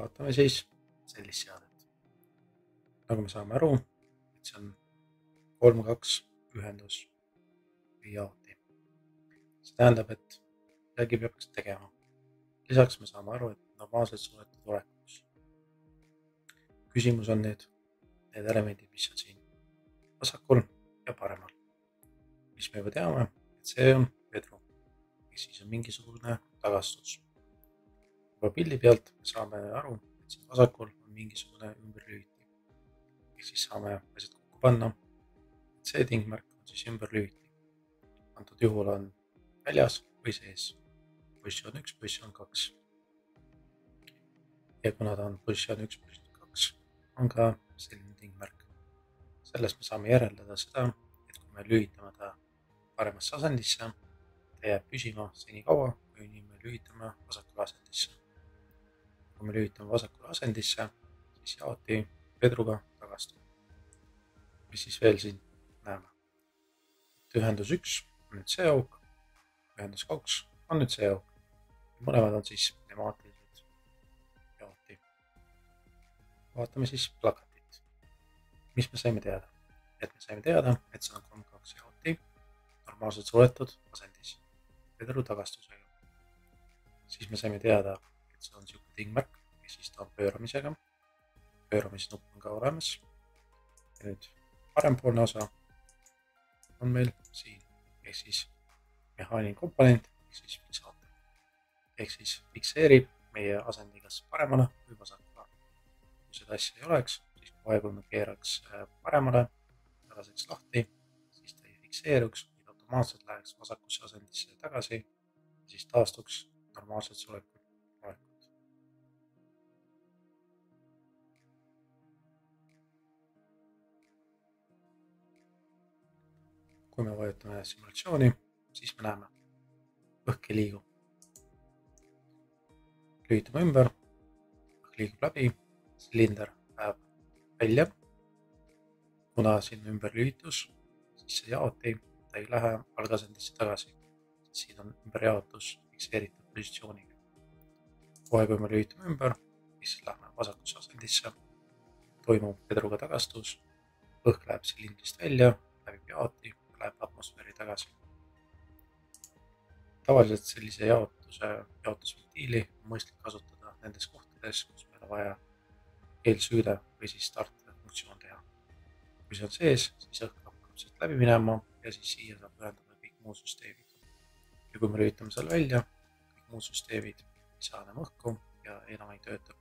Vaatame siis sellist seadet. Nagu me saame aru, et see on 3-2 ühendus või jaoti. See tähendab, et midagi peaks tegema. Lisaks me saame aru, et normaalselt suletud olekus. Küsimus on need elemendid, mis on siin vasakul ja paremal. Mis me juba teame, et see on vedru. Ja siis on mingisugune tagastus. Juba pildi pealt me saame aru, et siin vasakul on mingisugune ümberlüüti. Ja siis saame asjad kokku panna, et see tingmärk on siis ümberlüüti. Antud juhul on väljas või sees. Positsioon 1, positsioon 2. Ja kuna ta on positsioon 1, positsioon 2, on ka selline tingmärk. Sellest me saame järeldada seda, et kui me lüütame ta paremasse asendisse, ta jääb püsima seni kaua, kuni me lüütame vasakule asendisse. Kui me lüütame vasakule asendisse, siis jaoti vedruga tagastub. Mis siis veel siin näeme? Ühendus 1 on nüüd see auk, ühendus 2 on nüüd see auk. Mõlemad on siis pneumaatilised jaoti. Vaatame siis plakatit. Mis me saime teada? Et me saime teada, et see on 3-2 jaoti, normaalselt suletud asendis, vedru tagastusega. Siis me saime teada, et see on siuke tingmärk, ja siis ta on pööramisega. Pööramisnupp on ka olemas. Ja nüüd parempoolne osa on meil siin, ehk siis mehaaniline komponent, ehk siis fiksaator. Ehk siis fikseerib meie asendi kas paremale või vasakule. Kui seda asja ei oleks, siis kohe kui me keeraks paremale, laseks lahti, siis ta ei fikseeruks, vaid automaatselt läheks vasakusse asendisse tagasi ja siis taastuks normaalselt suletud olekut. Kui me vajutame simulatsiooni, siis me näeme, õhk ei liigu. Lüütame ümber, õhk liigub läbi, silinder läheb välja. Kuna siin ümber lüütus, siis see jaoti, ta ei lähe algasendisse tagasi. Siin on ümberjaotus fikseeritud positsiooniga. Kohe kui me lüütame ümber, siis lähme vasakusse asendisse, toimub vedruga tagastus, õhk läheb silindrist välja, läbib jaoti, läheb atmosfääri tagasi. Tavaliselt sellise jaotusventiili on mõistlik kasutada nendes kohtades, kus meil on vaja eelsüüde või siis startfunktsioon teha. Kui see on sees, siis õhk hakkab sealt läbi minema ja siis siia saab ühendada kõik muud süsteemid. Ja kui me lülitame selle välja, kõik muud süsteemid ei saa enam õhku ja enam ei tööta